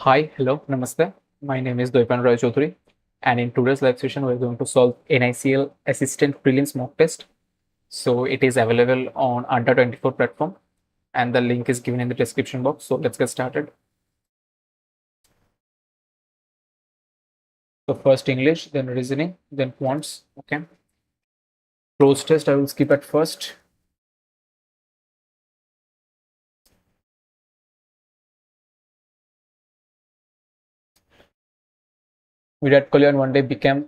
Hi, hello, namaste. My name is Doipan Roy Chaudhary, and in today's live session, we're going to solve NICL Assistant Prelims mock test. So it is available on Under 24 platform, and the link is given in the description box. So let's get started. So first English, then reasoning, then quants. Okay. Close test, I will skip at first. Virat Kohli on one day became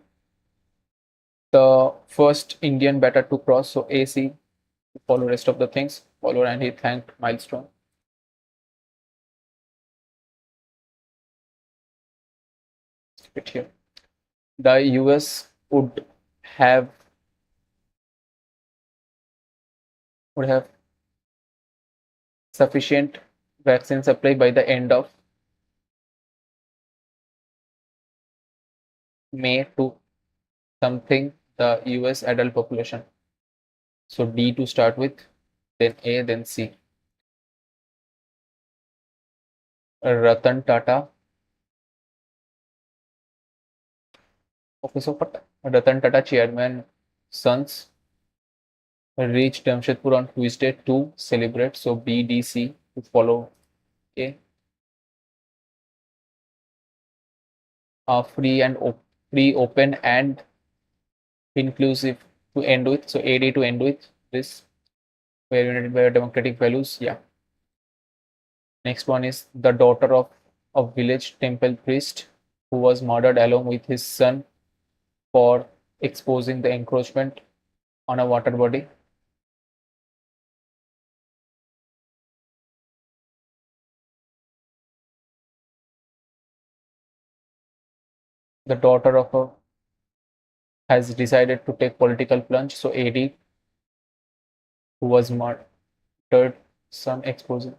the first Indian batter to cross. So AC, follow rest of the things, follow, and he thanked milestone. Skip it here. The US have would have sufficient vaccine supply by the end of May to something the US adult population. So D to start with, then A, then C. Ratan Tata. Okay, so what? Ratan Tata chairman sons reached Jamshedpur on Tuesday to celebrate. So B, D, C to follow A. Free and free, open and inclusive to end with. So AD to end with this. We're united by our democratic values. Yeah. Next one is the daughter of a village temple priest who was murdered along with his son for exposing the encroachment on a water body. The daughter of a has decided to take political plunge. So AD who was murdered, son exposing.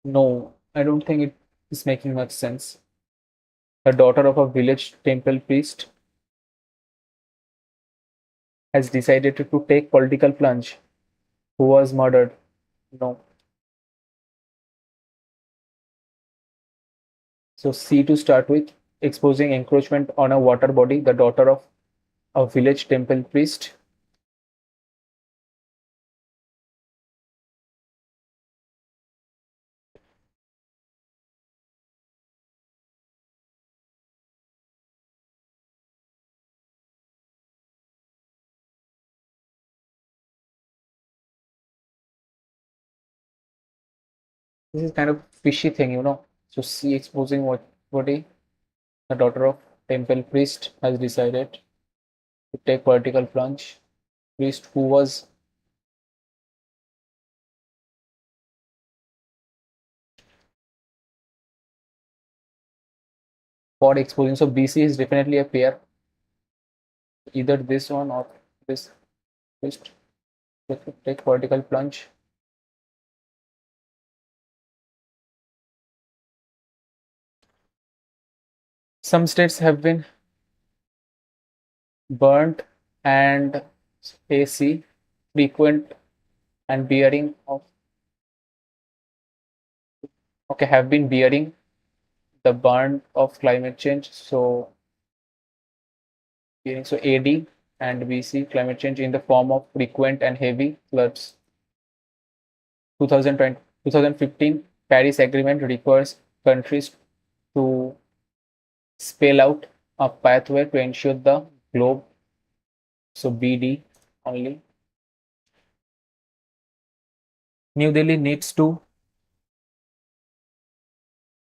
No, I don't think it is making much sense. The daughter of a village temple priest has decided to take political plunge. Who was murdered? No. So C to start with, exposing encroachment on a water body, the daughter of a village temple priest. This is kind of fishy thing, you know. So C exposing what body, the daughter of temple priest has decided to take political plunge. Priest who was for exposing. So BC is definitely a pair, either this one or this priest. Take political plunge. Some states have been burnt and AC frequent and bearing of okay have been bearing the burn of climate change. So AD and BC climate change in the form of frequent and heavy floods. 2020, 2015 Paris Agreement requires countries to spell out a pathway to ensure the globe. So BD only. New Delhi needs to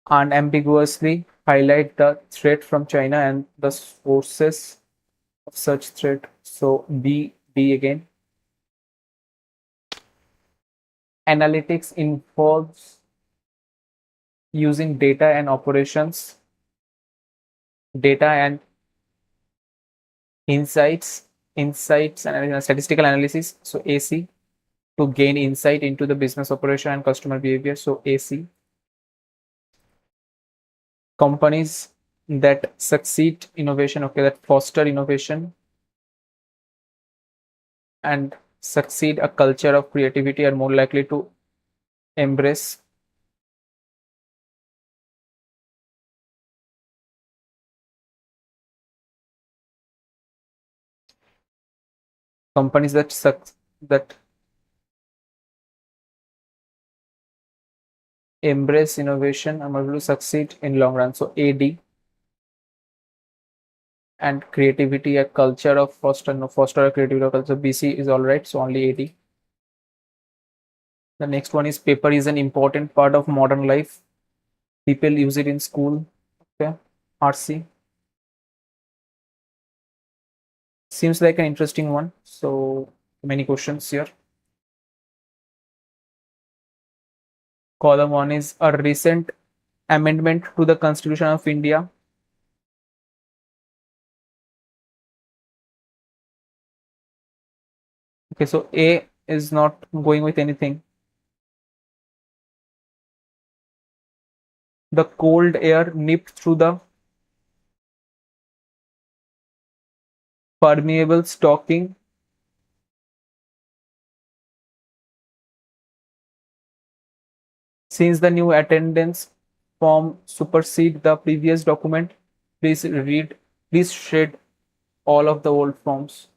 unambiguously highlight the threat from China and the sources of such threat. So B again. Analytics involves using data and operations, data and insights and statistical analysis. So AC to gain insight into the business operation and customer behavior. So AC. Companies that succeed innovation, okay, that foster innovation and succeed a culture of creativity are more likely to embrace companies that embrace innovation are able to succeed in long run. So AD, and creativity, a culture of foster a creativity or culture. BC is all right, so only AD. The next one is paper is an important part of modern life. People use it in school. Okay, RC seems like an interesting one. So many questions here. Column one is a recent amendment to the Constitution of India. Okay, so A is not going with anything. The cold air nipped through the permeable stocking. Since the new attendance form supersede the previous document, please shred all of the old forms.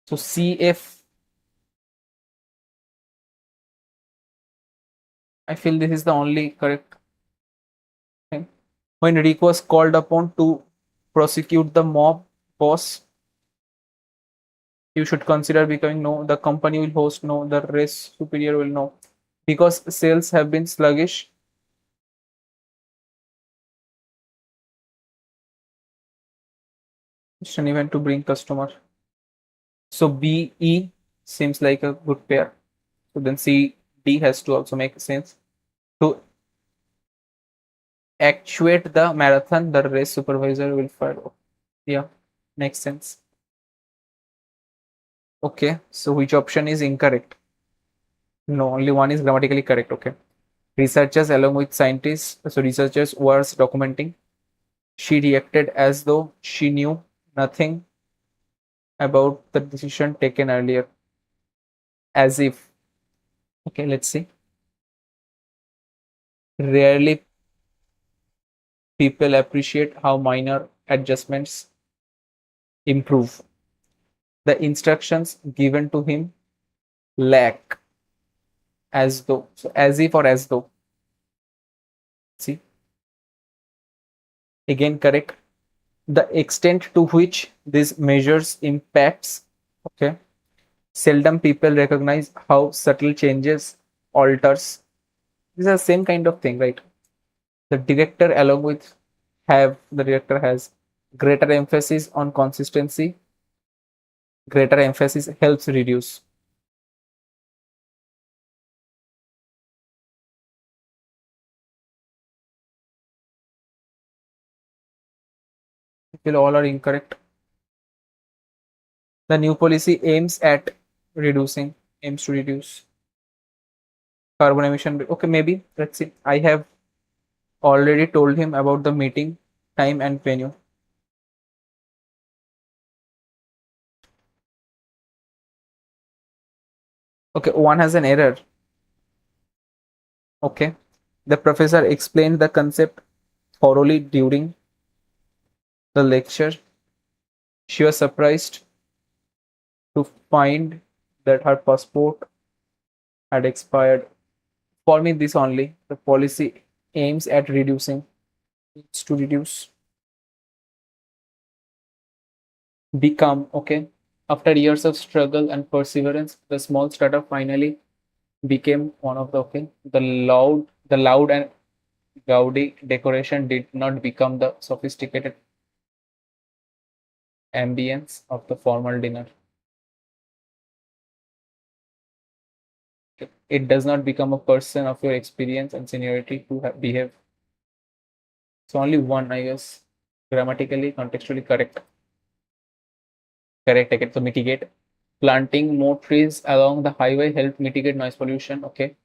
So CF, I feel this is the only correct thing. When Rick was called upon to prosecute the mob boss, you should consider becoming no, the company will host no, the race superior will no. Because sales have been sluggish, it's an event to bring customer. So BE seems like a good pair. So then CD has to also make sense. To actuate the marathon, the race supervisor will follow. Yeah, makes sense. Okay, so which option is incorrect? No, only one is grammatically correct. Okay. Researchers along with scientists, so researchers was documenting. She reacted as though she knew nothing about the decision taken earlier. As if. Okay, let's see. Rarely people appreciate how minor adjustments improve. The instructions given to him lack as though. So as if or as though. See, again correct. The extent to which these measures impacts, okay, seldom people recognize how subtle changes alters. These are the same kind of thing, right? The director along with have the director has greater emphasis on consistency. Greater emphasis helps reduce. People all are incorrect. The new policy aims to reduce carbon emission. Okay, maybe let's see. I have already told him about the meeting time and venue. Okay, one has an error. Okay, the professor explained the concept thoroughly during the lecture. She was surprised to find that her passport had expired. For me, this only. The policy aims at reducing, aims to reduce, become, okay. After years of struggle and perseverance, the small startup finally became one of the okay. The loud and gaudy decoration did not become the sophisticated ambience of the formal dinner. It does not become a person of your experience and seniority to behave. So only one, I guess, grammatically, contextually correct. Correct. Okay. So mitigate. Planting more trees along the highway help mitigate noise pollution. Okay.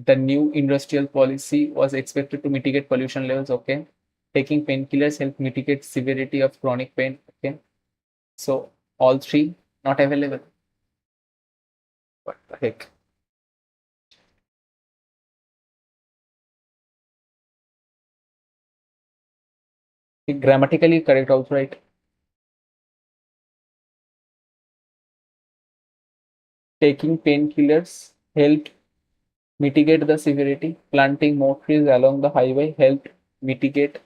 The new industrial policy was expected to mitigate pollution levels. Okay. Taking painkillers help mitigate severity of chronic pain. Okay. So all three not available. What the heck? Grammatically correct also, right? Taking painkillers helped mitigate the severity. Planting more trees along the highway helped mitigate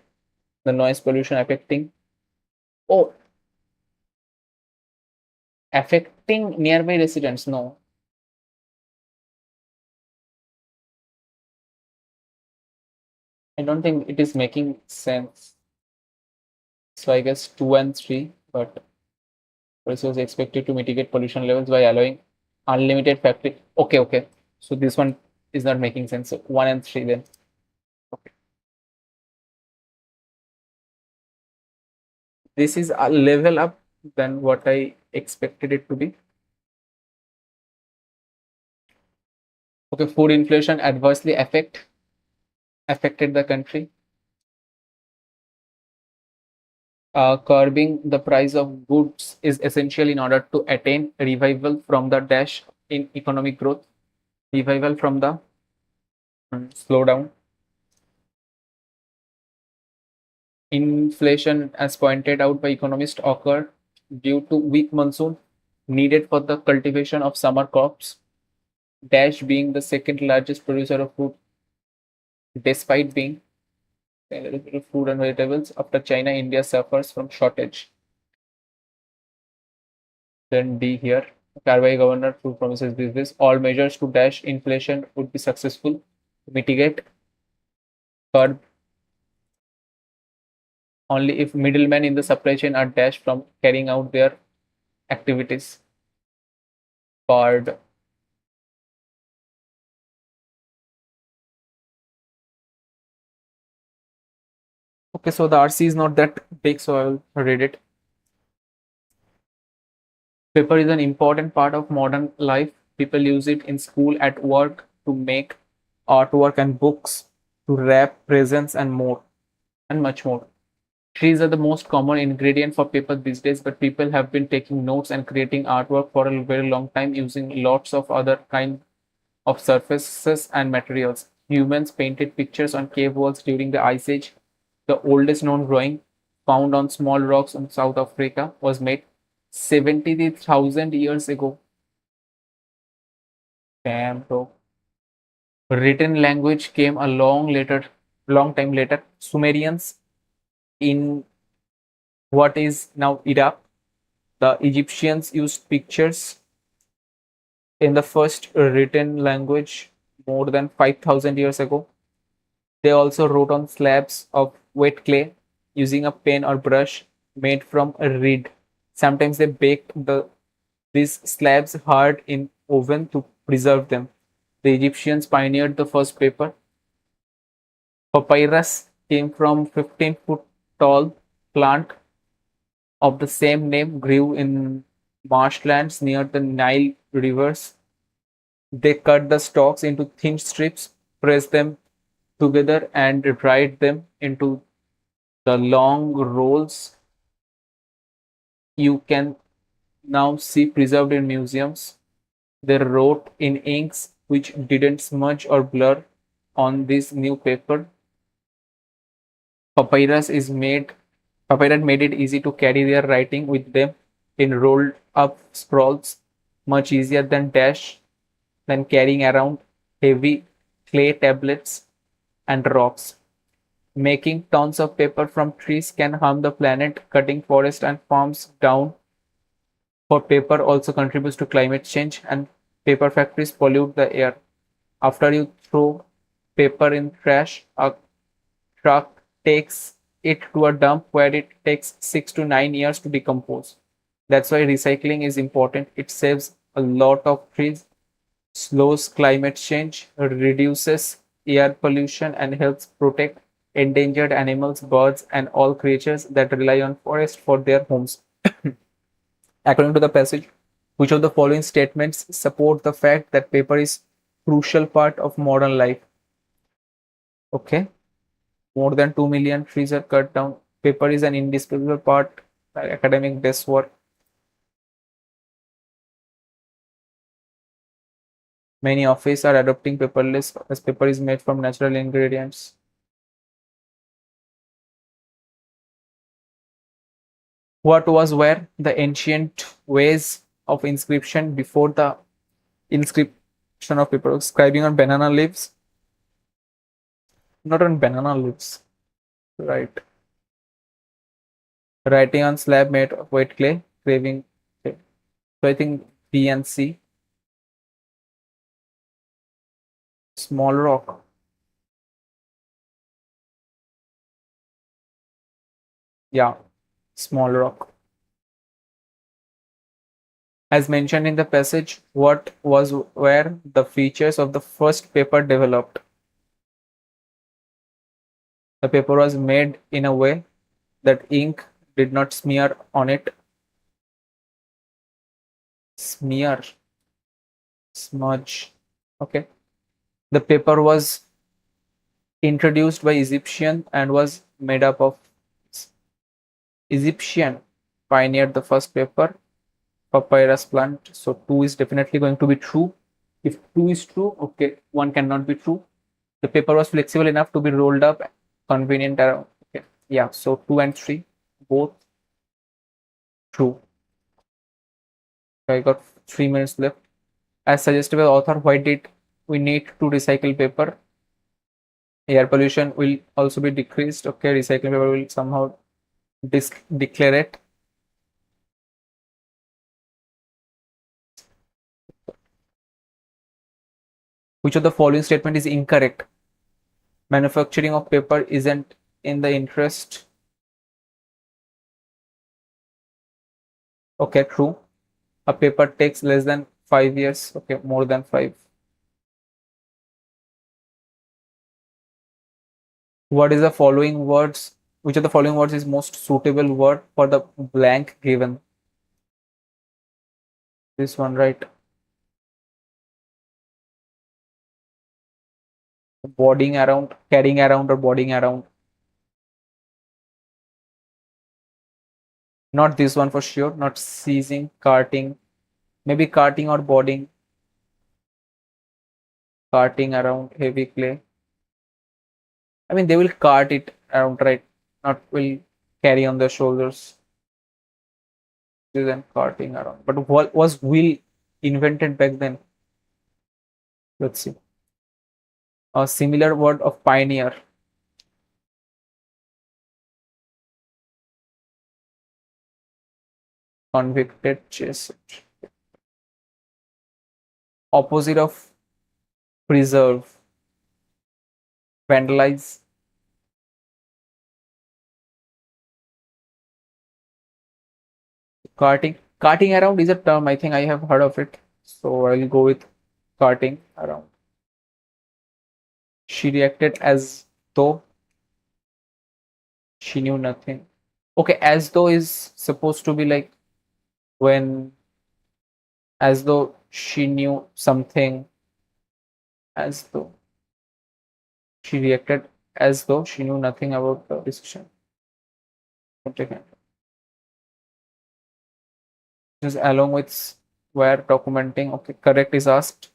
the noise pollution affecting. Oh, affecting nearby residents. No, I don't think it is making sense. So I guess 2 and 3, but also is expected to mitigate pollution levels by allowing unlimited factory. Okay, okay. So this one is not making sense. So 1 and 3 then. Okay. This is a level up than what I expected it to be. Okay, food inflation adversely affected the country. Curbing the price of goods is essential in order to attain revival from the dash in economic growth. Revival from the slowdown. Inflation, as pointed out by economists, occurred due to weak monsoon needed for the cultivation of summer crops. Dash being the second largest producer of food, despite being a little bit of food and vegetables. After China, India suffers from shortage. Then D here. Carby governor who promises this. All measures to dash inflation would be successful to mitigate curb only if middlemen in the supply chain are dashed from carrying out their activities. Card. Okay, so the RC is not that big, so I will read it. Paper is an important part of modern life. People use it in school, at work, to make artwork and books, to wrap presents and more, and much more. Trees are the most common ingredient for paper these days, but people have been taking notes and creating artwork for a very long time using lots of other kind of surfaces and materials. Humans painted pictures on cave walls during the Ice Age. The oldest known drawing, found on small rocks in South Africa, was made 70,000 years ago. Damn, bro. Written language came a long time later. Sumerians in what is now Iraq. The Egyptians used pictures in the first written language more than 5,000 years ago. They also wrote on slabs of wet clay using a pen or brush made from a reed. Sometimes they baked these slabs hard in oven to preserve them. The Egyptians pioneered the first paper. Papyrus came from 15-foot tall plant of the same name grew in marshlands near the Nile rivers. They cut the stalks into thin strips, pressed them together, and dried them into the long rolls you can now see preserved in museums. They wrote in inks which didn't smudge or blur on this new paper. Papyrus is made Papyrus made it easy to carry their writing with them in rolled up scrolls, much easier than carrying around heavy clay tablets and rocks. Making tons of paper from trees can harm the planet. Cutting forests and farms down for paper also contributes to climate change, and paper factories pollute the air. After you throw paper in trash, a truck takes it to a dump where it takes 6 to 9 years to decompose. That's why recycling is important. It saves a lot of trees, slows climate change, reduces air pollution, and helps protect endangered animals, birds, and all creatures that rely on forest for their homes. According to the passage, which of the following statements support the fact that paper is crucial part of modern life? Okay, more than 2 million trees are cut down. Paper is an indispensable part of academic desk work. Many offices are adopting paperless as paper is made from natural ingredients. What were the ancient ways of inscription before the inscription of paper? Scribing on banana leaves? Not on banana leaves, right? Writing on slab made of wet clay, craving. Okay. So I think B and C. Small rock. Yeah, small rock. As mentioned in the passage, what were the features of the first paper developed? The paper was made in a way that ink did not smear on it. Smear, smudge. Okay. The paper was introduced by Egyptian and was made up of Egyptian pioneered the first paper papyrus plant. So 2 is definitely going to be true. If 2 is true, okay, 1 cannot be true. The paper was flexible enough to be rolled up, convenient around. Okay, yeah. So 2 and 3 both true. I got 3 minutes left. As suggested by the author, why did we need to recycle paper? Air pollution will also be decreased. Okay, recycling paper will somehow declare it. Which of the following statement is incorrect? Manufacturing of paper isn't in the interest. Okay, true. A paper takes less than 5 years. Okay, more than 5. What is the following words? Which of the following words is most suitable word for the blank given? This one, right? Boarding around, carrying around, or boarding around. Not this one for sure. Not seizing, carting. Maybe carting or boarding. Carting around heavy clay. I mean, they will cart it around, right? Not will carry on their shoulders. Than carting around. But what was wheel invented back then? Let's see. A similar word of pioneer. Convicted, chased. Opposite of preserve. Vandalize. Carting. Carting around is a term. I think I have heard of it. So I'll go with carting around. She reacted as though she knew nothing. Okay, as though is supposed to be like when, as though she knew something, as though she reacted as though she knew nothing about the decision. Okay. Just along with where documenting. Okay, correct is asked.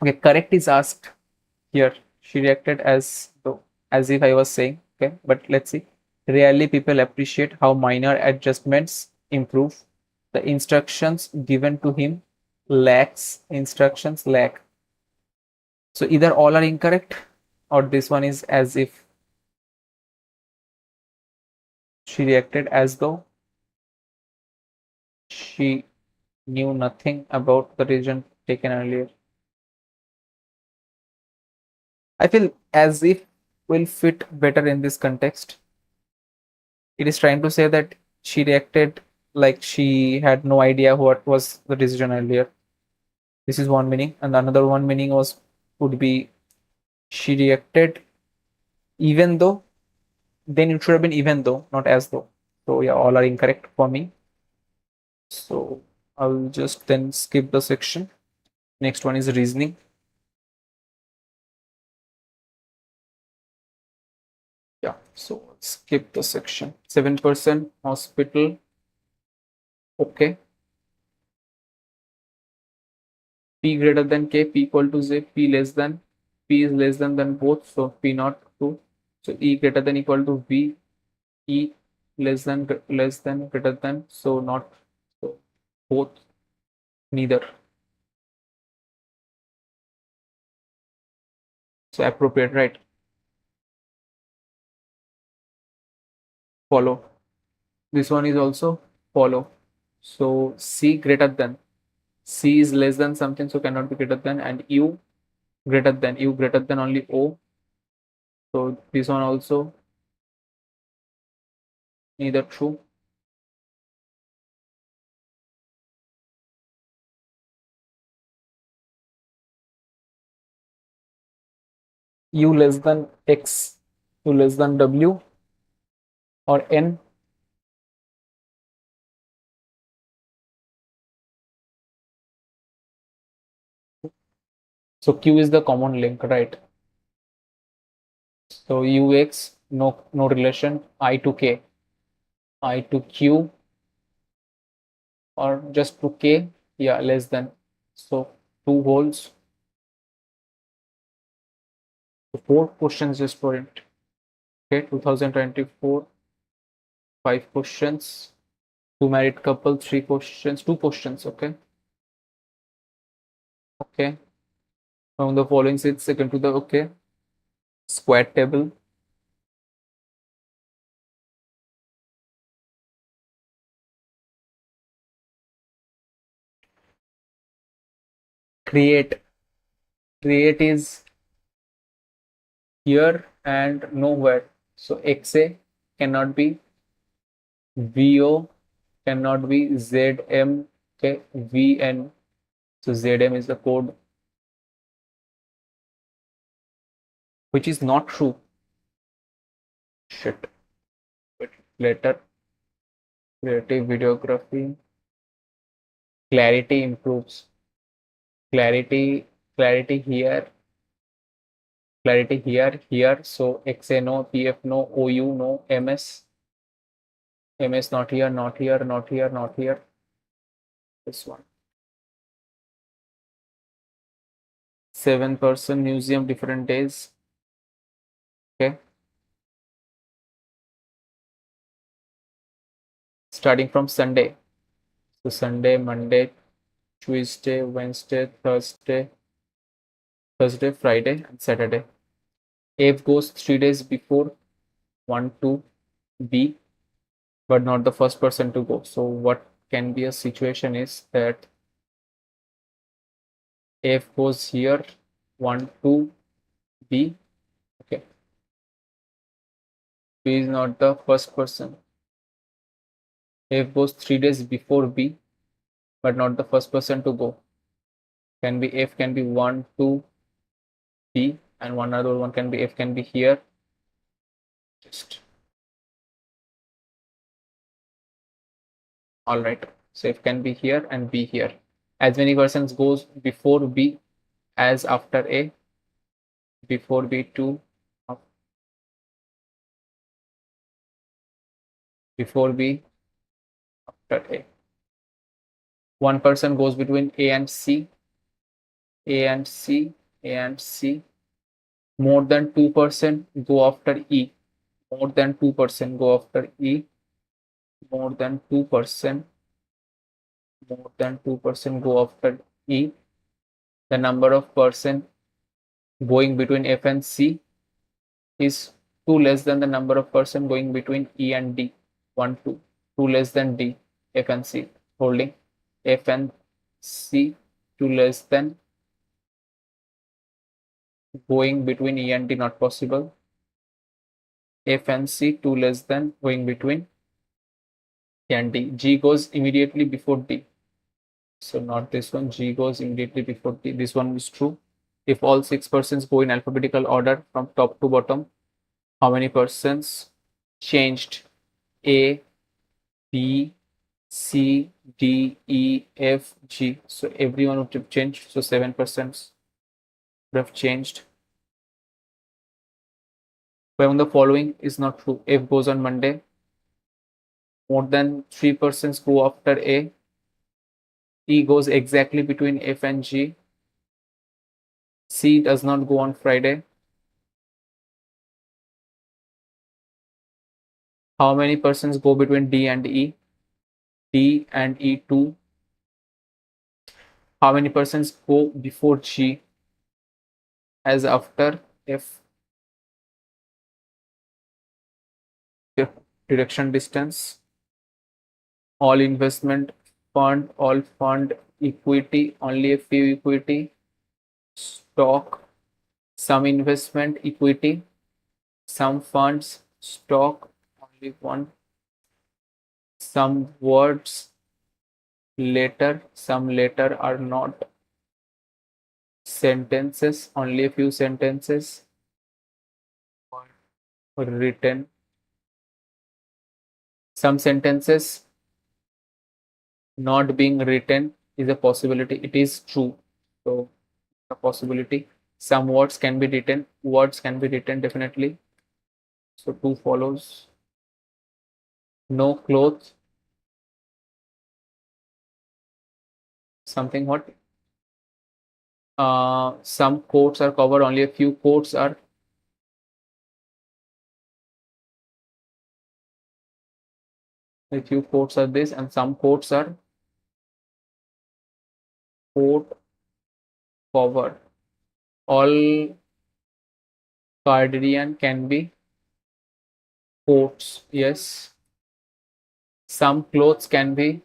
Okay, correct is asked here. She reacted as though, as if I was saying. Okay, but let's see. Rarely people appreciate how minor adjustments improve. The instructions given to him lacks instructions lack. So either all are incorrect or this one is as if she reacted as though she knew nothing about the decision taken earlier. I feel as if will fit better in this context. It is trying to say that she reacted like she had no idea what was the decision earlier. This is one meaning, and another one meaning was would be she reacted even though. Then it should have been even though, not as though. So yeah, all are incorrect for me. So I'll just then skip the section. Next one is reasoning. Yeah, so skip the section. 7% hospital. Okay. P greater than K, P equal to Z, P less than, P is less than both, so P not true. So E greater than equal to V, E less than greater than, so not, so both, neither. So appropriate, right? Follow. This one is also follow. So C greater than, C is less than something, so cannot be greater than, and U greater than only O. So this one also neither true. U less than X, U less than W or N. So Q is the common link, right? So UX, no relation. I to K, I to Q, or just to K, yeah, less than. So two holes. So 4 questions just for it. Okay, 2024, 5 questions. Two married couple, 3 questions, 2 questions. Okay. Okay. From the following sits second to the okay. Square table. Create. Create is here and nowhere. So XA cannot be, VO cannot be, ZM, okay, VN. So ZM is the code, which is not true. Shit. But later, creative videography, clarity improves. Clarity here, clarity here. So XA no, PF no, OU no, MS not here, not here, not here, not here. This one. 7% museum, different days. Okay. Starting from Sunday. So Sunday, Monday, Tuesday, Wednesday, Thursday, Friday, and Saturday. F goes 3 days before 1 to B, but not the first person to go. So what can be a situation is that F goes here 1 to B. Okay. B is not the first person. F goes 3 days before B, but not the first person to go. Can be F can be 1 to B, and one other one can be F can be here. Just all right. So F can be here and B here. As many persons goes before B as after A. Before B 2, before B, after A. One person goes between A and C, A and C, A and C. More than 2% go after E. More than 2% go after E. More than 2%, more than 2% go after E. The number of person going between F and C is 2 less than the number of person going between E and D. 1, 2. 2 less than D, F and C. Holding F and C 2 less than, going between E and D not possible. F and C 2 less than, going between E and D. G goes immediately before D. So not this one. G goes immediately before D. This one is true. If all 6 persons go in alphabetical order from top to bottom, how many persons changed? A, B, C, D, E, F, G. So everyone would have changed. So 7% would have changed. When the following is not true. F goes on Monday. More than 3 persons go after A. E goes exactly between F and G. C does not go on Friday. How many persons go between D and E? D and E 2. How many persons go before G as after F? Direction distance. All investment fund, all fund equity, only a few equity. Stock, some investment equity, some funds, stock, only one. Some words later, some later are not. Sentences, only a few sentences. Written. Some sentences not being written is a possibility. It is true. So a possibility. Some words can be written. Words can be written definitely. So 2 follows. No clothes. Something what? Some coats are covered. Only a few coats are. A few coats are this, and some coats are coat cover. All cardigan can be coats. Yes. Some clothes can be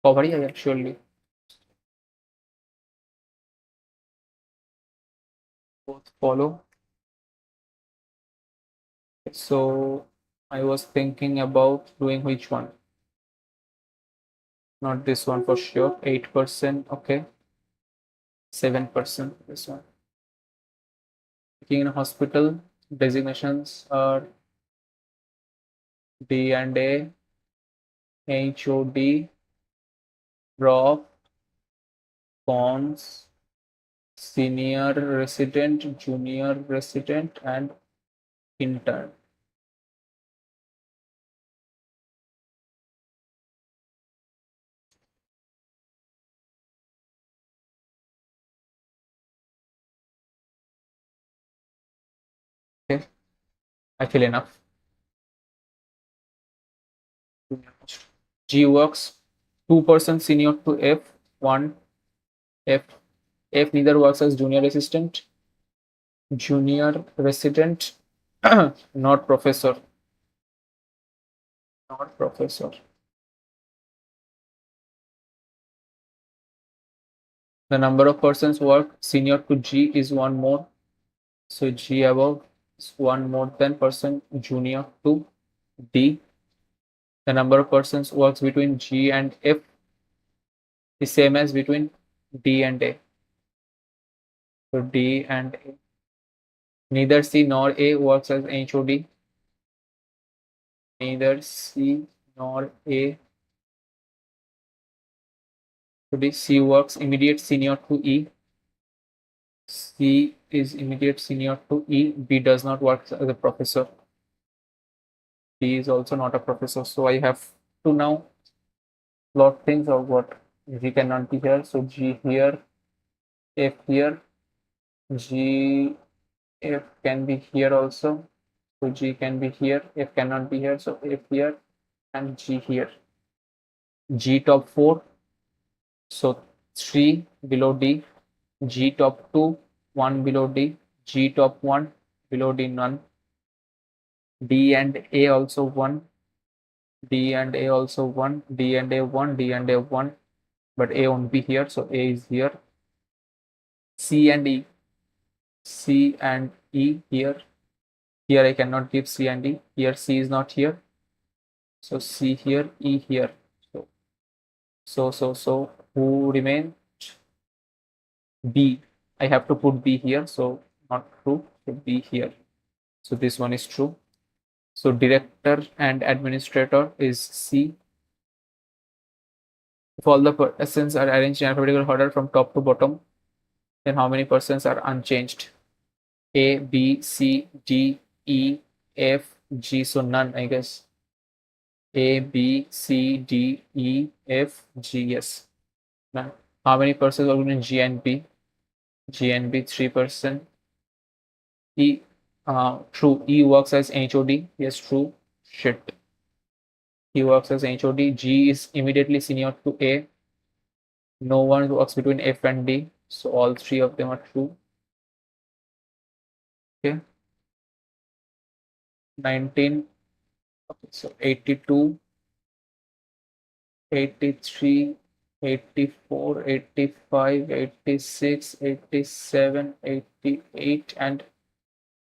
covered. Yeah, surely. Both follow. So I was thinking about doing which one? Not this one for sure. 8%. Okay. 7%. This one. Working in a hospital. Designations are D and A, HOD, Prof, Cons, Senior Resident, Junior Resident, and Intern. Okay, I feel enough. G works 2% senior to F, 1 F. F neither works as junior assistant, junior resident, not professor. Not professor. The number of persons work senior to G is 1 more. So G above is 1 more than person junior to D. The number of persons works between G and F is same as between D and A. So D and A. Neither C nor A works as HOD. Neither C nor A. So C works immediate senior to E. C is immediate senior to E. B does not work as a professor. D is also not a professor. So I have to now plot things or what? G cannot be here. So G here, F here, G, F can be here also. So G can be here, F cannot be here. So F here and G here. G top 4. So 3 below D. G top 2, 1 below D. G top 1, below D none. D and A also 1. D and A also 1. D and A 1. D and A 1. But A won't be here. So A is here. C and E. C and E here. Here I cannot give C and E. Here C is not here. So C here, E here. So who remain? B. I have to put B here. So not true. So B here. So this one is true. So director and administrator is C. If all the persons are arranged in alphabetical order from top to bottom, then how many persons are unchanged? A, B, C, D, E, F, G. So none, I guess. A, B, C, D, E, F, G. Yes. None. How many persons are in G and B? GNB 3%. E, true. E works as HOD. Yes, true. Shit. E works as HOD. G is immediately senior to A. No one works between F and D. So all three of them are true. Okay. 19. Okay, so 82, 83, 84, 85, 86, 87, 88, and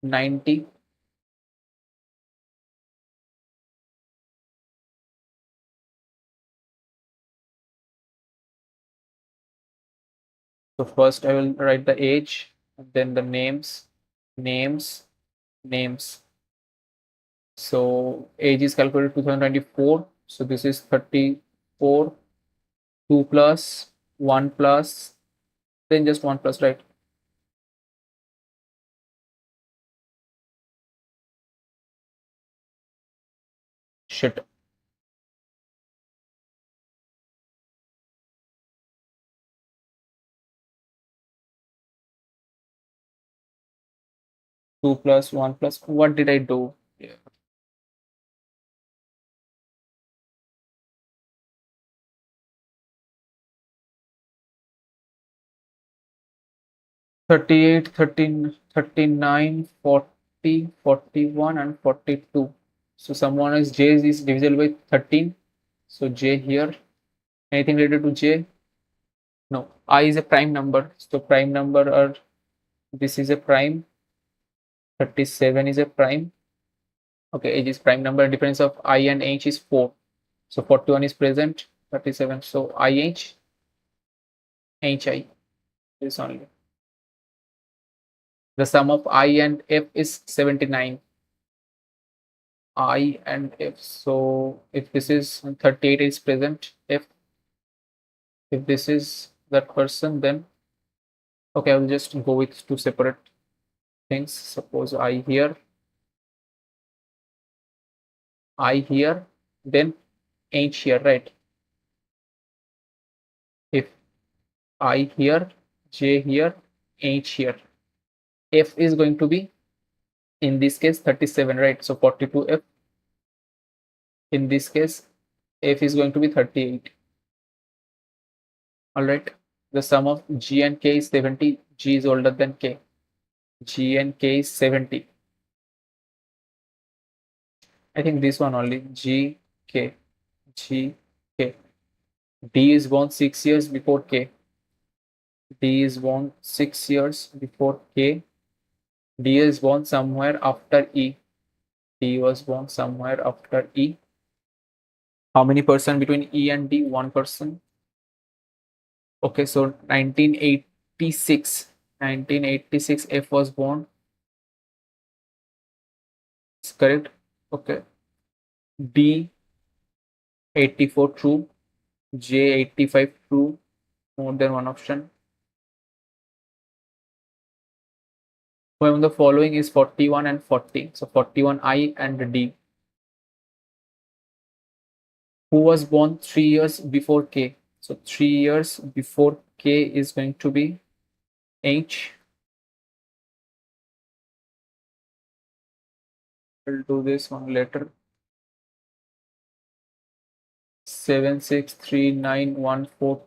90. So first I will write the age, and then the names, names, names. So age is calculated 2024. So this is 34, 2 plus, 1 plus, then just 1 plus, right? Shit. 2 plus 1 plus. What did I do? Yeah. 38, 13, 39, 40, 41, and 42. So someone is J is divisible by 13. So J here. Anything related to J? No. I is a prime number. So prime number are, this is a prime. 37 is a prime. Okay, H is prime number. Difference of I and H is 4. So 41 is present. 37. So IH, HI. This only. The sum of I and F is 79. I and F. So if this is 38 is present, if this is that person, then okay, I will just go with two separate things. Suppose I here, then H here, right? If I here, J here, H here, F is going to be in this case 37, right? So 42 F. In this case, F is going to be 38. All right. The sum of G and K is 70. G is older than K. G and K is 70. I think this one only. G, K. G, K. D is born 6 years before K. D is born 6 years before K. D is born somewhere after E. D was born somewhere after E. How many percent between E and D? 1%. Okay, so 1986. 1986 F was born. It's correct. Okay. D 84 true. J 85 true. More than one option. Who the following is 41 and 40. So 41 I and D. Who was born 3 years before K? So 3 years before K is going to be H. We'll do this one later. 7, 6, 3, 9, 1, 4,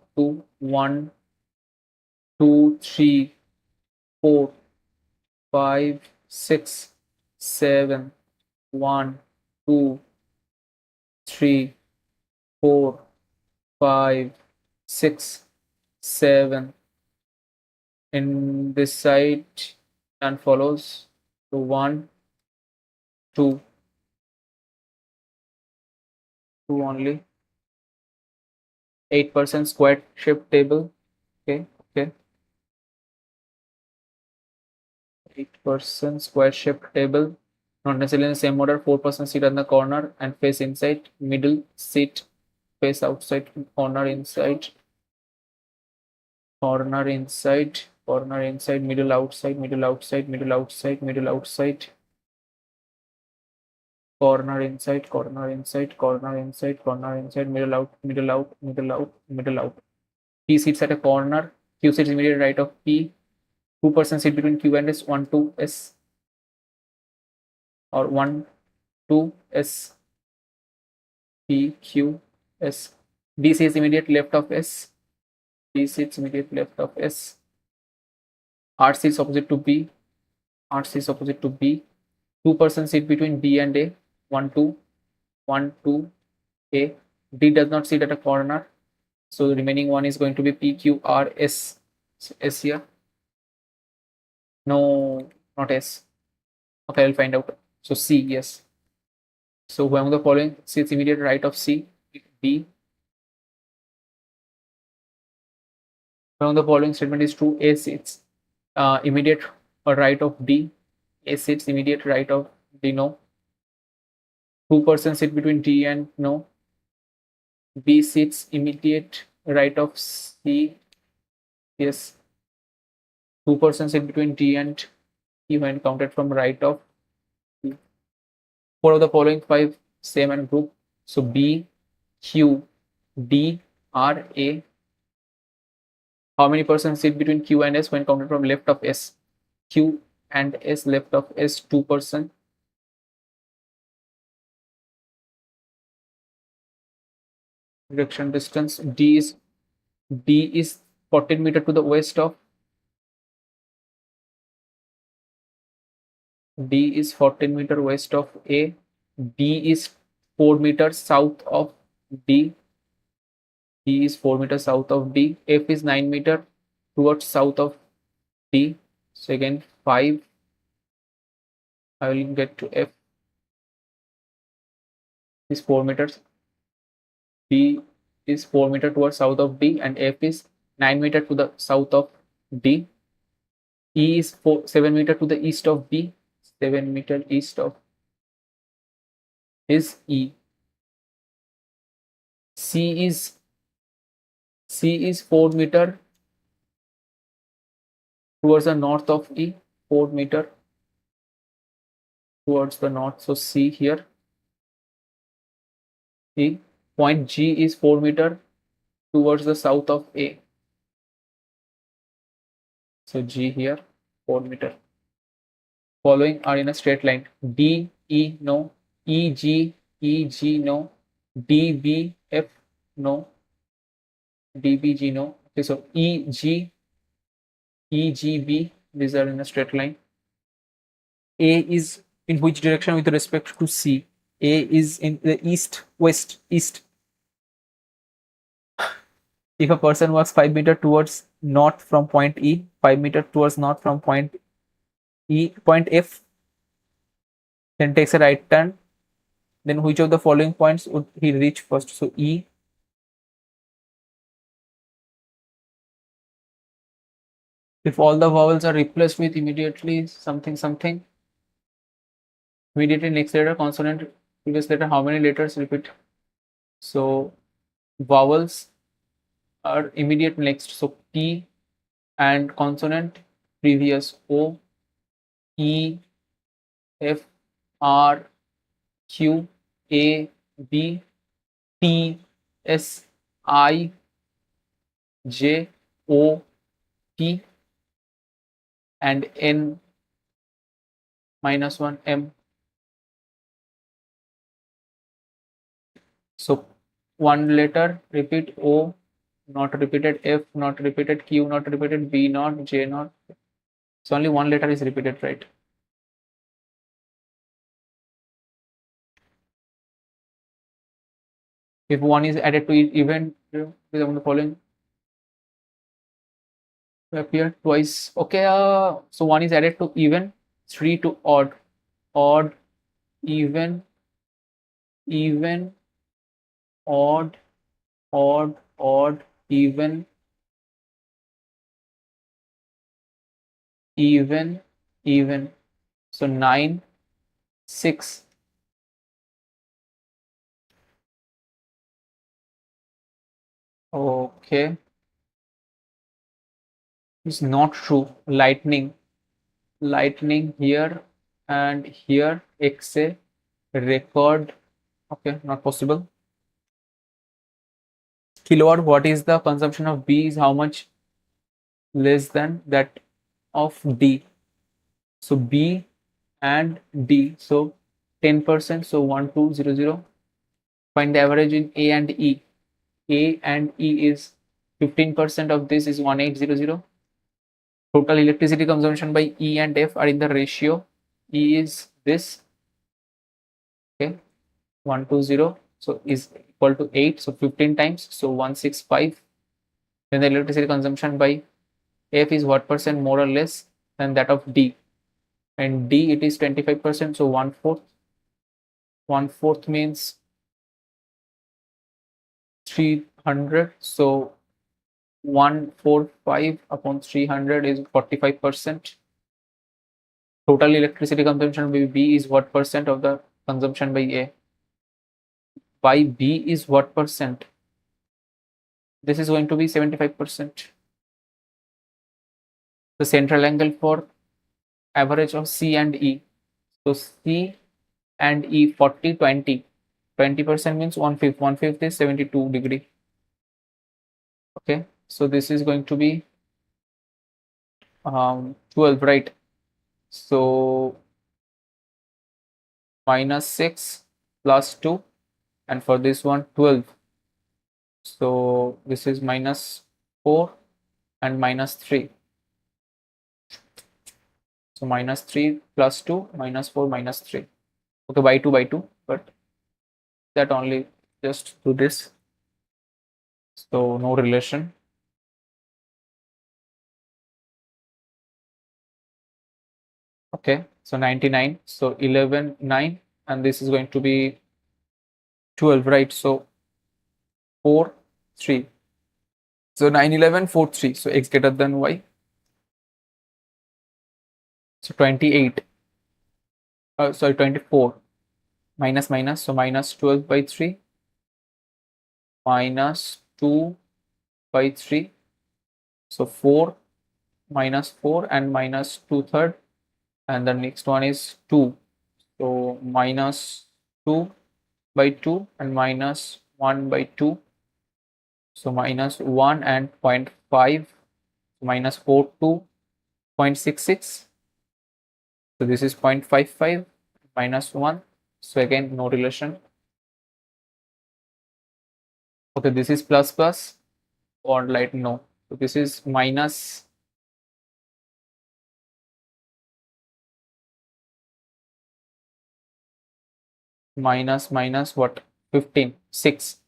5, 6, 7, 1, 2, 3, 4, 5, 6, 7. In this side, and follows. So 1, 2, 2 only. 8% square shape table. Okay, okay. 8% square shaped table. Not necessarily in the same order. 4% sit on the corner and face inside. Middle sit face outside. Corner inside. Corner inside. Corner inside. Middle outside. Middle outside. Middle outside. Middle outside. Corner inside. Corner inside. Corner inside. Corner inside. Middle out. Middle out. Middle out. Middle out. P sits at a corner. Q sits immediately right of P. 2% sit between Q and S, 1 to S, or 1 to S, P, Q, S. D sits immediate left of S. D sits immediate left of S. R sits opposite to B. R sits opposite to B. 2% sit between B and A. 1, 2, 1, 2, A. D does not sit at a corner. So the remaining one is going to be P, Q, R, S. So S here. No, not S. Okay, I'll find out. So C, yes. So who among the following sits immediate right of C? B. Who among the following statement is true? A sits immediate right of D. A sits immediate right of D. No. 2% sit between D and no. B sits immediate right of C. Yes. 2% sit between D and E when counted from right of C. 4 of the following 5 same and group. So B, Q, D, R, A. How many percent sit between Q and S when counted from left of S? Q and S, left of S, 2%. Direction distance D is 14 meter to the west of D is 14 meter west of A. B is 4 meters south of D. D is 4 meters south of D. F is 9 meter towards south of D. So again 5. I will get to F is 4 meters. B is 4 meter towards south of D, and F is 9 meter to the south of D. E is 7 meter to the east of B. 7 meter east of is E. C is 4 meter towards the north of E. 4 meter towards the north. So C here. E. Point G is 4 meter towards the south of A. So G here, 4 meter. Following are in a straight line. D, E, no. E, G, no. D, B, F, no. D, B, G, no. Okay, so E, G, B, these are in a straight line. A is in which direction with respect to C? A is in the east, west, east. If a person walks 5 meter towards north from point E, 5 meter towards north from point F, then takes a right turn, then which of the following points would he reach first? So E. If all the vowels are replaced with immediately something, immediately next letter, consonant, previous letter, how many letters repeat? So vowels are immediate next. So P and consonant previous O, E, F, R, Q, A, B, T, S, I, J, O, P, and N minus 1 M. So one letter repeat O, not repeated, F not repeated, Q not repeated, B not, J not. So only one letter is repeated, right? If one is added to even, the following appear twice. Okay, so one is added to even, 3 to odd, even, odd, even, even. So 9, 6. Okay, it's not true. Lightning here and here, XA, record. Okay, not possible. Kilowatt, what is the consumption of B? Is how much less than that? of D. So B and D. So 10%. So 1200. Find the average in A and E. A and E is 15% of this is 1800. Total electricity consumption by E and F are in the ratio. E is this, okay, 120, so is equal to 8, so 15 times, so 165. Then the electricity consumption by F is what percent more or less than that of D, and D it is 25%, so 1/4. 1/4 means 300, so 145 upon 300 is 45%. Total electricity consumption by B is what percent of the consumption by A? By B is what percent? This is going to be 75%. The central angle for average of C and E. So C and E 40, 20. 20% means 1/5. 1/5 is 72 degree. Okay, so this is going to be 12, right? So -6 plus 2, and for this one 12. So this is -4 and -3. So -3 plus 2, -4, -3. Okay, by 2 by 2, but that only just do this. So no relation. Okay, so 99. So 11, 9, and this is going to be 12, right? So 4, 3. So 9, 11, 4, 3. So x greater than y. So 28. Sorry, 24. Minus minus. So minus 12 by 3. Minus 2 by 3. So 4 minus 4 and minus 2/3. And the next one is 2. So minus 2 by 2 and minus 1 by 2. So minus 1 and 0.5, minus 4 to 0.66. So this is 0.55 minus 1. So again, no relation. Okay, this is plus plus or like no. So this is minus minus what? 15, 6.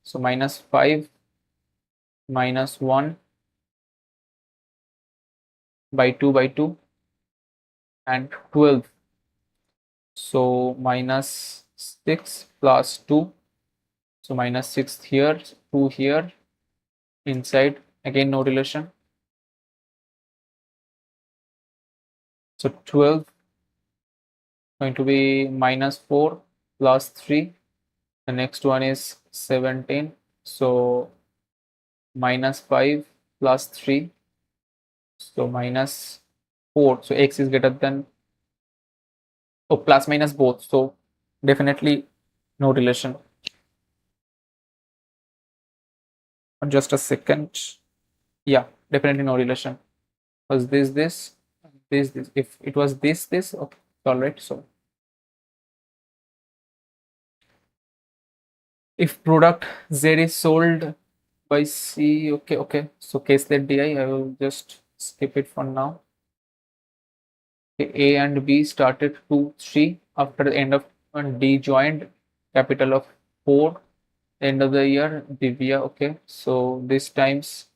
So minus 5 minus 1 by 2 by 2 and 12. So minus 6 plus 2. So minus 6 here, 2 here, inside, again no relation. So 12 going to be minus 4 plus 3. The next one is 17. So minus 5 plus 3. So minus 4. So x is greater than, oh, plus minus both. So definitely no relation. Just a second. Yeah, definitely no relation. Was this. If it was this, okay, all right. So if product Z is sold by C, okay. So caselet DI, I will just skip it for now. Okay, A and B started 2, 3 after the end of when D joined, capital of 4, end of the year, Divya. Okay, so this times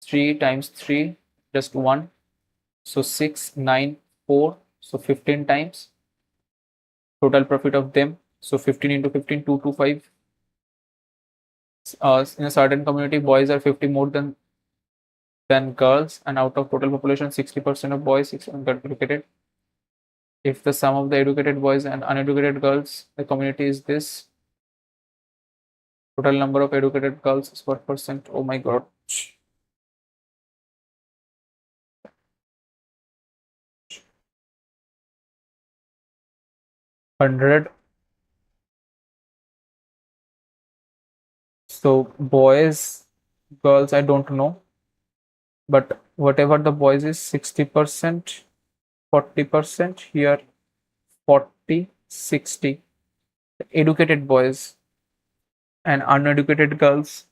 3 times 3, just 1. So 6, 9, 4, so 15 times total profit of them. So 15 into 15, 225. In a certain community, boys are 50 more than girls, and out of total population, 60% of boys are educated. If the sum of the educated boys and uneducated girls, the community is this. Total number of educated girls is what percent? Oh my god. 100. So boys, girls, I don't know, but whatever the boys is 60%, 40%, here 40, 60. Educated boys and uneducated girls.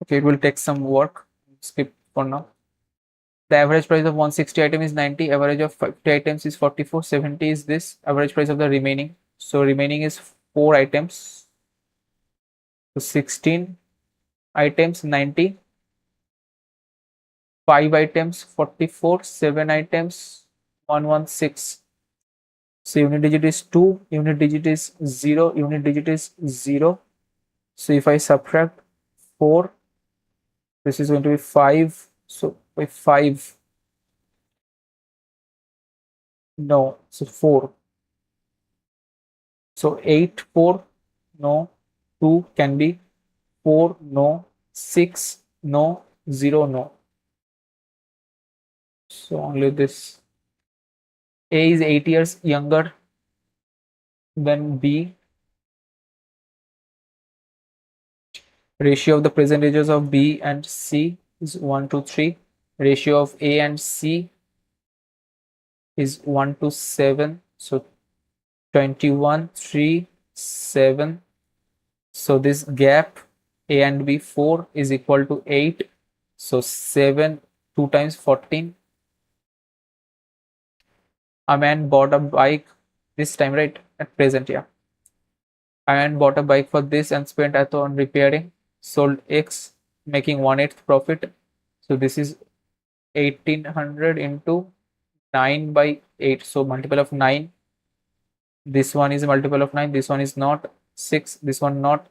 Okay, it will take some work. Skip for now. The average price of 160 item is 90, average of 50 items is 44, 70 is this, average price of the remaining. So remaining is 4 items. So 16 items, 90. 5 items, 44, 7 items, 116. So unit digit is 2, unit digit is 0, unit digit is 0. So if I subtract 4, this is going to be 5. So by 5, no, so 4. So 8, 4, no, 2 can be, 4, no, 6, no, 0, no. So only this. A is 8 years younger than B. Ratio of the present ages of B and C is 1 to 3. Ratio of A and C is 1 to 7. So 21, 3, 7. So this gap A and B 4 is equal to 8. So 7, 2 times 14. A man bought a bike this time, right? At present, yeah. A man bought a bike for this and spent at on repairing, sold X, making 1/8 profit. So this is 1800 into 9 by 8. So multiple of 9. This one is a multiple of 9. This one is not 6. This one not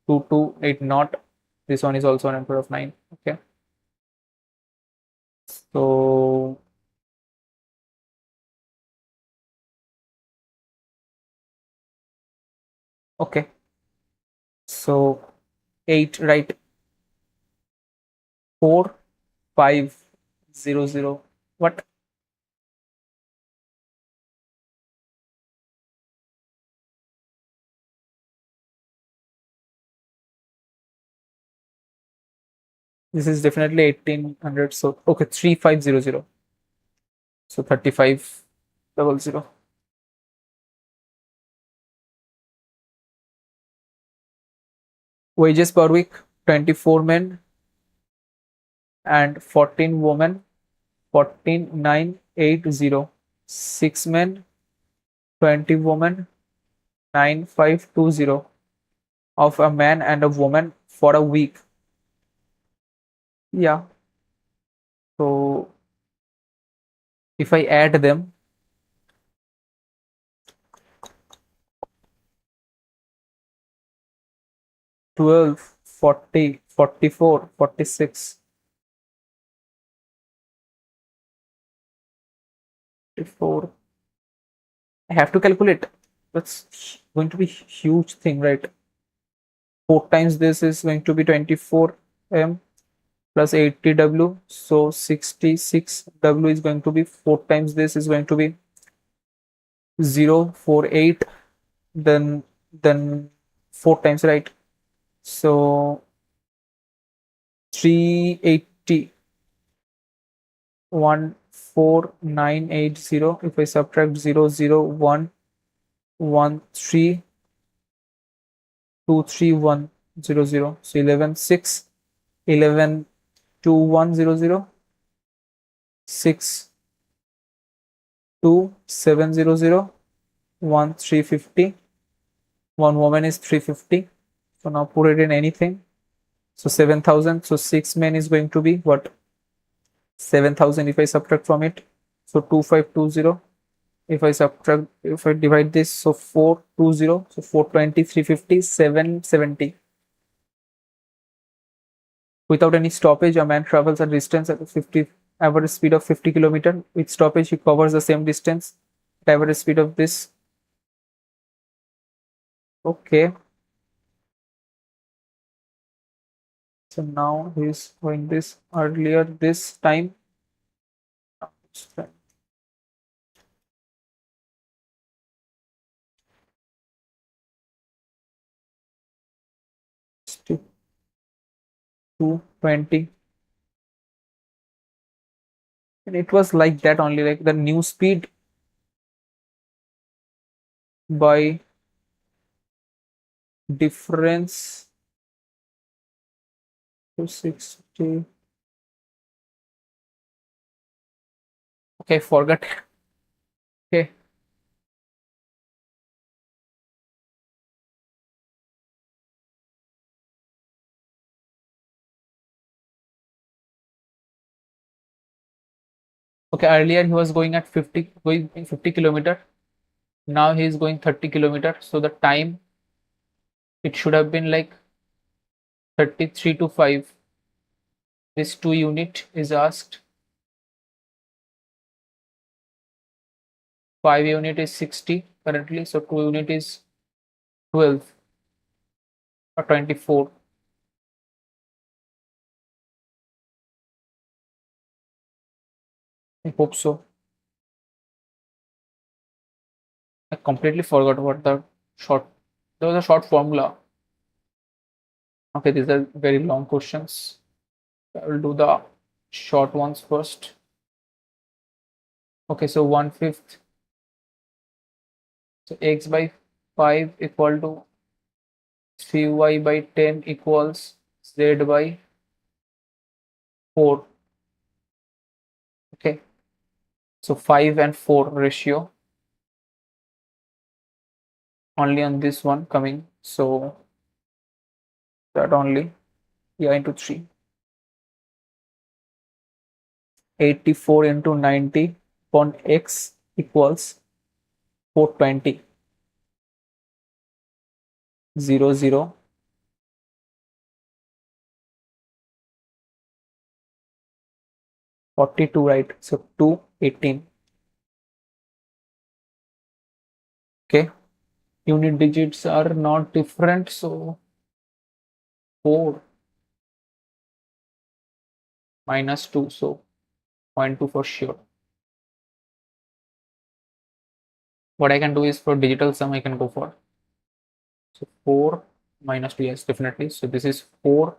2, 2, 8 not. This one is also a multiple of 9. Okay. So okay. So 8, right? 4, 5, 0, 0. What? This is definitely 1800. So okay, 3500. So 3500. Wages per week 24 men and 14 women, 14980. 6 men, 20 women, 9520 of a man and a woman for a week. Yeah. So if I add them, 12, 40, 44, 46, 44. I have to calculate. That's going to be huge thing, right? 4 times this is going to be 24 m plus 80 w. So 66 w is going to be 4 times this is going to be 048. Then 4 times, right? So 380, 14980. If I subtract 001, 13, 23100. So 11, 6, 11, 2100, 6, 2, 700, 1, 350. One woman is 350. So now put it in anything. So 7000. So 6 men is going to be what? 7000 if I subtract from it. So 2520. If I subtract, if I divide this, so 420. So 420, 350, 770. Without any stoppage, a man travels a distance at 50 average speed of 50 kilometer. With stoppage, he covers the same distance at average speed of this. Okay. So now he's going this earlier this time. 220. And it was like that only, like the new speed by difference 260. Okay, forgot. Okay. Okay, earlier he was going at 50, going 50 kilometer. Now he is going 30 kilometer. So the time, it should have been like 33 to 5. This 2 unit is asked. 5 unit is 60 currently. So 2 unit is 12 or 24. I hope so. I completely forgot what the short, there was a short formula. Okay, these are very long questions. I will do the short ones first. Okay, so 1/5. So x by 5 equal to 3y by 10 equals z by 4. Okay, so 5 and 4 ratio only on this one coming. So that only, yeah, into 3. 84 into 90 upon x equals 420. 0, 0. 42, right? So 218. Okay, unit digits are not different, so 4 minus 2, so 0.2 for sure. What I can do is for digital sum, I can go for, so 4 minus 2, yes, definitely. So this is 4,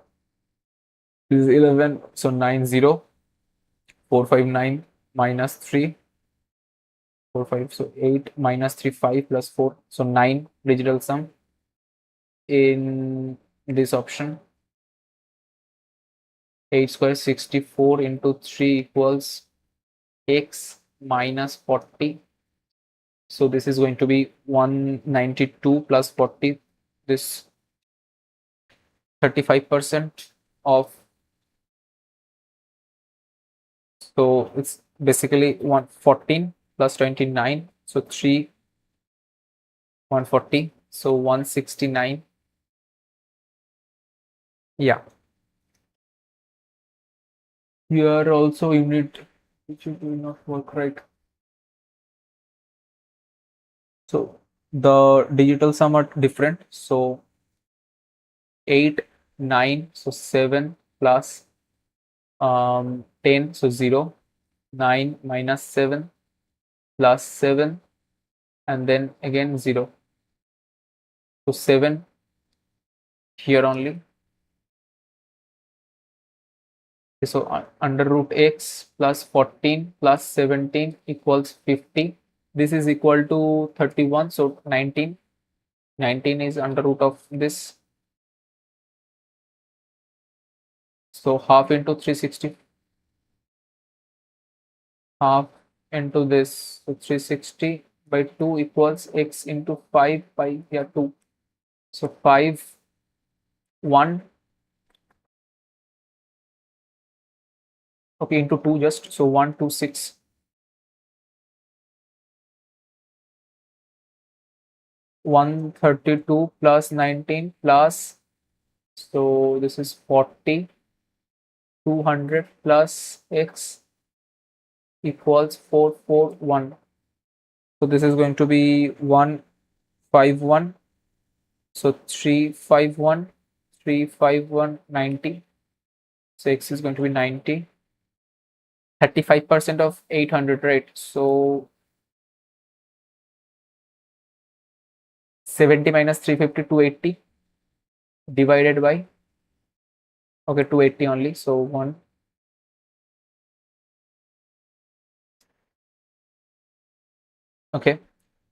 this is 11, so 90, 459 minus 3, 4, 5, so 8 minus 3, 5 plus 4, so 9 digital sum in this option. 8 square 64 into 3 equals x minus 40. So this is going to be 192 plus 40. This 35% of, so it's basically 114 plus 29. So 3, 140. So 169. Yeah. Here also unit which will not work right. So the digital sum are different. So 8, 9, so 7 plus 10, so 0, 9 minus 7 plus 7, and then again 0. So 7 here only. So under root x plus 14 plus 17 equals 50. This is equal to 31. So 19. 19 is under root of this. So half into 360. Half into this. So 360 by 2 equals x into 5 by, yeah, 2. So 5, 1. Okay, into 2 just. So 1, 2, 6. 132 plus 19 plus, so this is 40, 200 plus x equals 441. So this is going to be 151. So 351, 351, 90. So x is going to be 90. 35% of 800, right? So 70 minus 350, 280 divided by Okay, 280 only. So 1. Okay.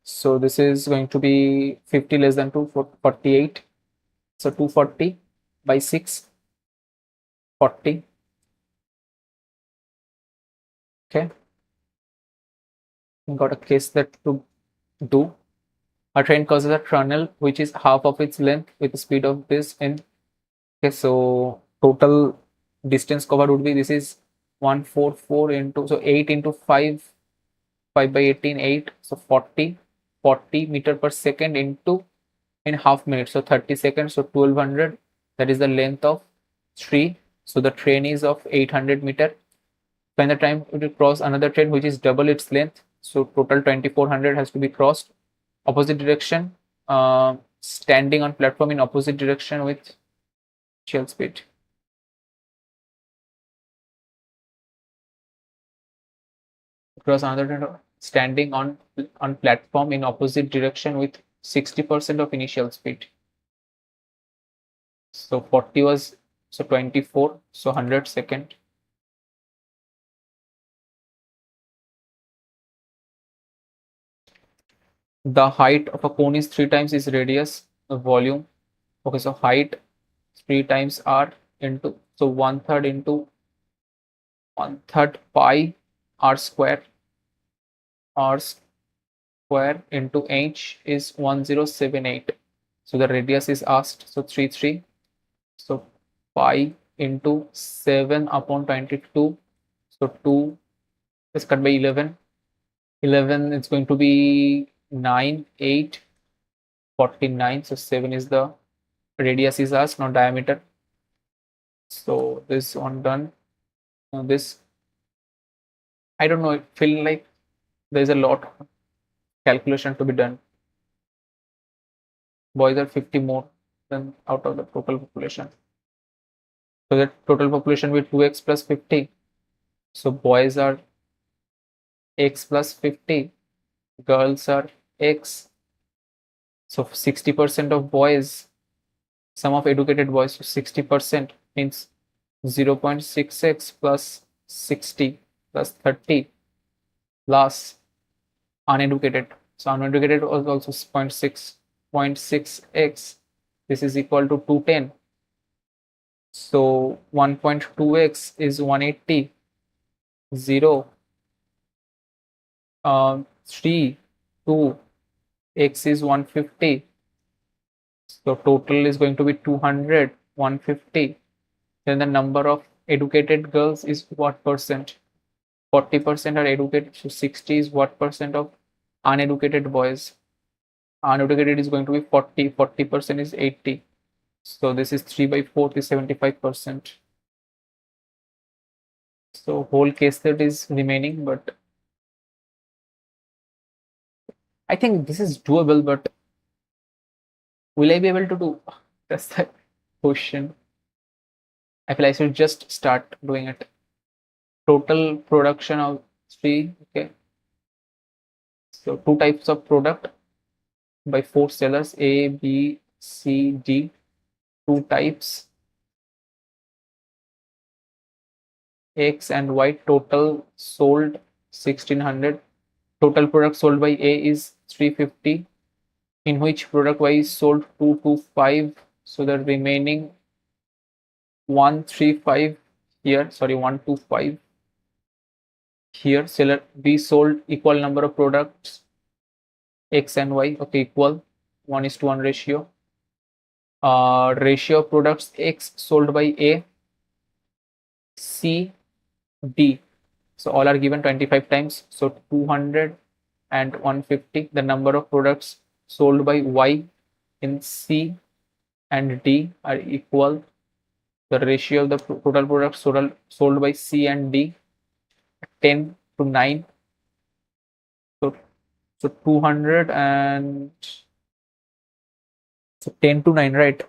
So this is going to be 50 less than 2 for 48. So 240 by 6, 40. Okay. We got a case that to do. A train crosses a tunnel which is half of its length with the speed of this in. Okay, so total distance covered would be, this is 144 into, so 8 into 5, 5 by 18, 8, so 40 meter per second into in half minute, so 30 seconds, so 1200, that is the length of tree. So the train is of 800 meter. When the time it will cross another train which is double its length, so total 2400 has to be crossed. Opposite direction, standing on platform in opposite direction with initial speed. Cross another train standing on platform in opposite direction with 60% of initial speed. So 40 was, so 24, so 100 second. The height of a cone is 3 times its radius, the volume. Okay, so height 3 times r into, so 1/3 into 1/3 pi r square. R square into h is 1078. So the radius is asked, so 3. So pi into 7 upon 22. So 2 is cut by 11. 11 it's going to be 9, 8, 49. So 7 is the radius is asked, not diameter. So this one done. Now this, I don't know, it feel like there's a lot of calculation to be done. Boys are 50 more than out of the total population. So the total population will 2x plus 50. So boys are x plus 50, girls are x. So 60% of boys, sum of educated boys, so 60% means 0.6x plus 60 plus 30 plus uneducated. So uneducated was also 0.6x. This is equal to 210. So 1.2x is 180. 0, 3, 2, x is 150. So total is going to be 200, 150. Then the number of educated girls is what percent? 40% are educated. So 60 is what percent of uneducated boys? Uneducated is going to be 40. 40% is 80. So this is 3 by 4 is 75%. So whole case set is remaining, but I think this is doable, but will I be able to do? That's the question. I feel I should just start doing it. Total production of 3. Okay. So 2 types of product by 4 sellers, A, B, C, D. 2 types, X and Y. Total sold 1600. Total product sold by A is 350, in which product Y is sold 225. So the remaining 135 here, sorry, 125 here. Seller B sold equal number of products X and Y, okay, equal 1:1 ratio. Ratio of products X sold by A, C, D. So all are given 25 times. So 200 and 150. The number of products sold by Y in C and D are equal. The ratio of the total products sold by C and D, 10 to 9. So, so 200 and, so 10 to 9, right?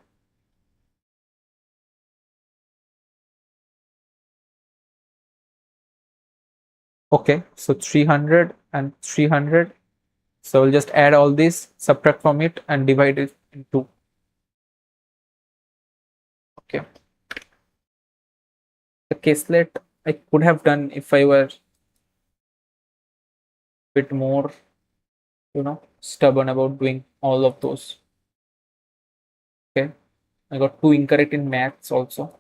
Okay, so 300 and 300. So we'll just add all this, subtract from it, and divide it into. Okay. The caselet I could have done if I were a bit more, stubborn about doing all of those. Okay, I got 2 incorrect in maths also.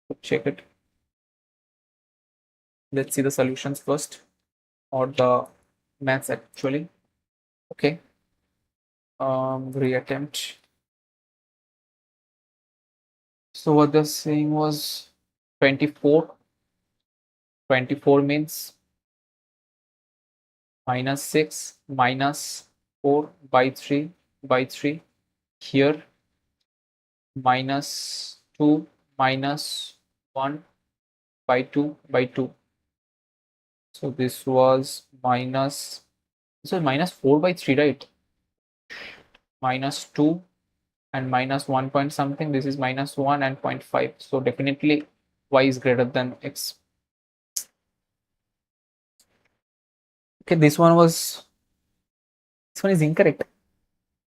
So check it. Let's see the solutions first, or the maths actually. Okay, reattempt. So what they're saying was 24. 24 means minus 6 minus 4 by 3 by 3. Here minus 2 minus 1 by 2 by 2. So this was minus, this was minus 4 by 3, right? Minus 2 and minus 1 point something. This is minus 1 and 0.5. So definitely y is greater than x. Okay, this one is incorrect.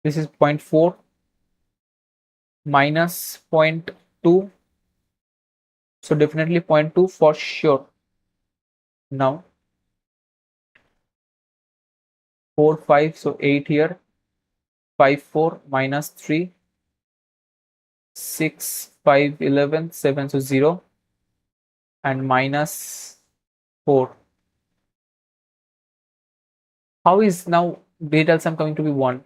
This is 0.4 minus 0.2. So definitely 0.2 for sure. Now 4, 5, so 8 here. 5, 4 minus 3. 6, 5, 11, 7, so 0. And minus 4. How is now beta sum coming to be 1?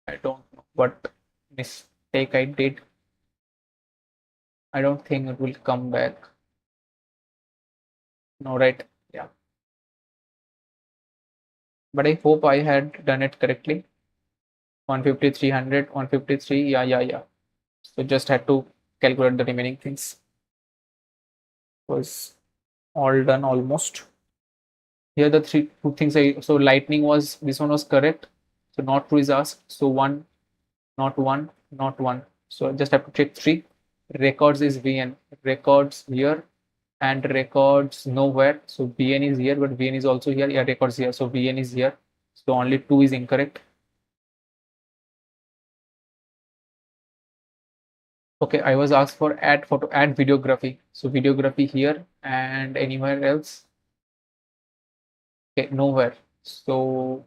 I don't know what mistake I did. I don't think it will come back. No, right? Yeah. But I hope I had done it correctly. 150, 300, 153. Yeah. So just had to calculate the remaining things. Was all done almost. Here the two things so lightning was, this one was correct. So not true is asked. So 1, not 1, not 1. So I just have to check 3. Records is VN. Records here and records nowhere. So VN is here, but VN is also here. Yeah, records here. So VN is here. So only 2 is incorrect. Okay, I was asked for add photo, add videography. So videography here and anywhere else. Okay, nowhere. So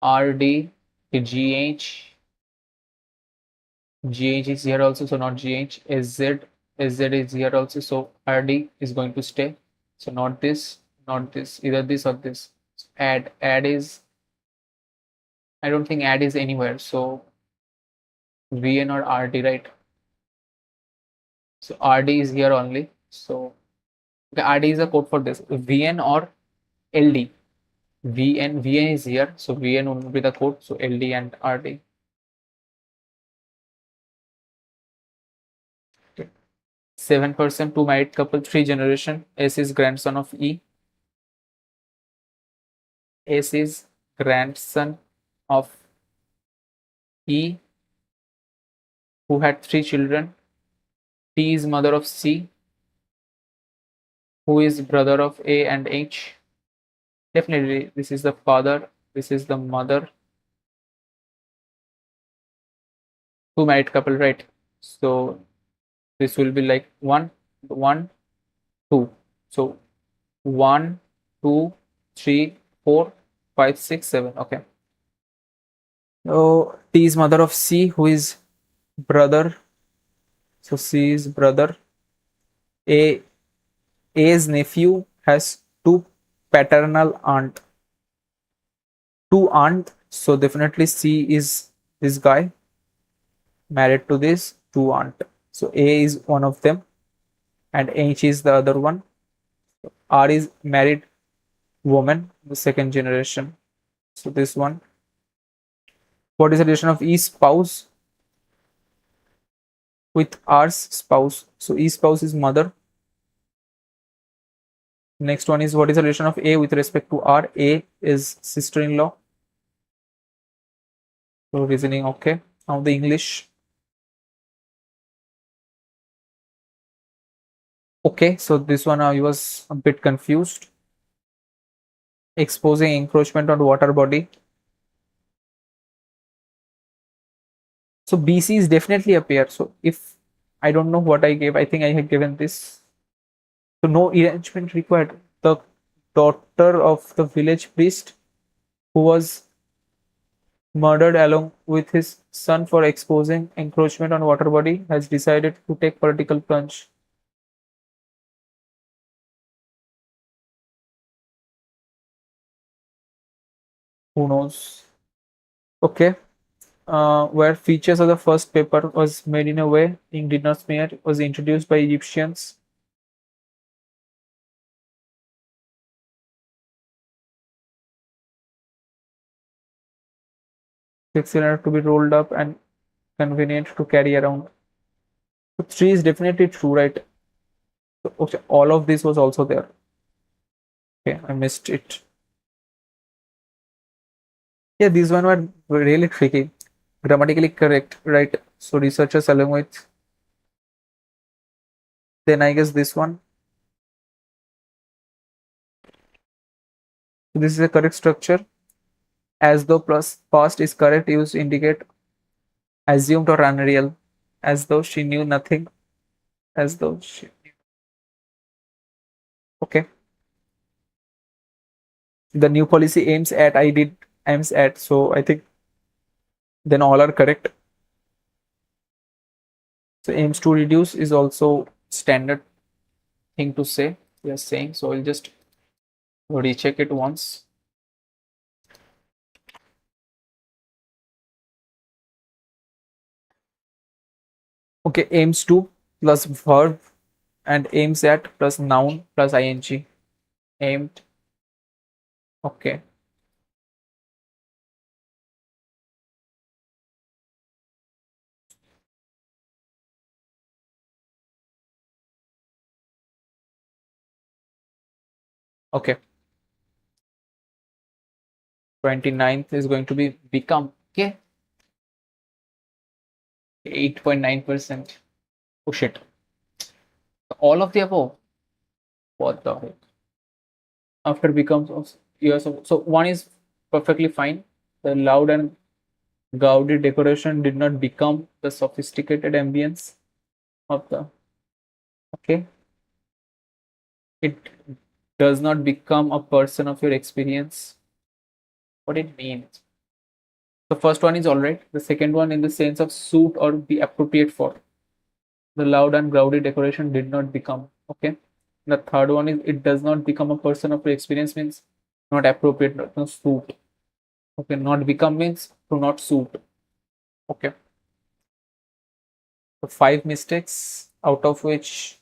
RD, GH, GH is here also, so not GH. SZ, SZ is here also, so RD is going to stay. So not this, not this, either this or this. Add is, I don't think add is anywhere. So VN or RD, right? So RD is here only. So okay, RD is a code for this. VN or LD. VN is here. So VN will be the code. So LD and RD. 7%, 2 married couple, 3 generation. S is grandson of E. S is grandson of E, who had 3 children. T is mother of C, who is brother of A and H. Definitely, this is the father, this is the mother. 2 married couple, right? So this will be like 1, 1, 2. So 1, 2, 3, 4, 5, 6, 7. Okay. So T is mother of C, who is brother. So C is brother. A's nephew has 2 paternal aunt. 2 aunt. So definitely C is this guy married to this 2 aunt. So A is one of them and H is the other one. R is married woman, the second generation. So this one. What is the relation of E spouse with R's spouse? So E spouse is mother. Next one is what is the relation of A with respect to R? A is sister-in-law. So reasoning okay. Now the English. Okay, so this one I was a bit confused. Exposing encroachment on water body. So BC is definitely a pair. So if I don't know what I gave, I think I had given this. So no arrangement required. The daughter of the village priest who was murdered along with his son for exposing encroachment on water body has decided to take political plunge. Who knows? Okay. Where features of the first paper was made in a way ink did not smear was introduced by Egyptians. 6 cylinder to be rolled up and convenient to carry around. So 3 is definitely true, right? So, okay, all of this was also there. Okay, I missed it. Yeah, these one were really tricky. Grammatically correct, right? So researchers along with then I guess this one. So this is a correct structure. As though plus past is correct, used to indicate assumed or unreal. As though she knew nothing. As though she. Okay. The new policy aims at. I did aims at. So I think then all are correct. So aims to reduce is also standard thing to say. We are saying. So I'll just recheck it once. Okay, aims to plus verb and aims at plus noun plus ing. Aimed. Okay. Okay. 29th is going to be become. Okay. 8.9%. Oh shit. All of the above. What the heck? After becomes of years of so one is perfectly fine. The loud and gaudy decoration did not become the sophisticated ambience of the okay. It does not become a person of your experience. What it means. The first one is alright. The second one in the sense of suit or be appropriate for. The loud and rowdy decoration did not become. Okay. The third one is it does not become a person of your experience means not appropriate, not suit. Okay, not become means to not suit. Okay. So 5 mistakes out of which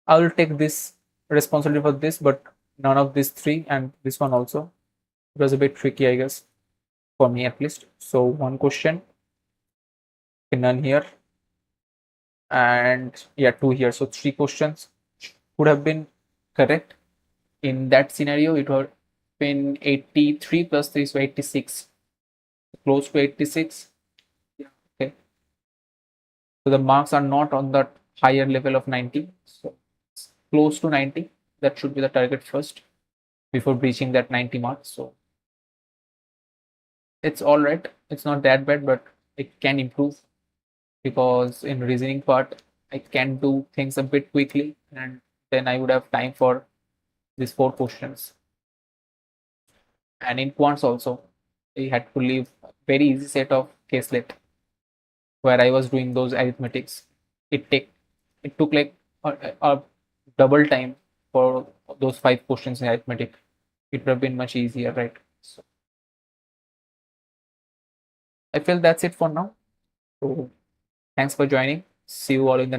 I will take this responsibility for this, but none of these three and this one also. It was a bit tricky, I guess, for me at least. So one question, none here, and yeah, two here. So 3 questions would have been correct. In that scenario, it would have been 83 plus 3, so 86. Close to 86. Yeah, okay. So the marks are not on that higher level of 90. So close to 90. That should be the target first before reaching that 90 marks. So it's all right. It's not that bad, but it can improve because in reasoning part, I can do things a bit quickly and then I would have time for these 4 questions. And in quants also, I had to leave a very easy set of caselet where I was doing those arithmetics. It take it took like a double time for those 5 questions in arithmetic. It would have been much easier, right? So I feel that's it for now. So thanks for joining. See you all in the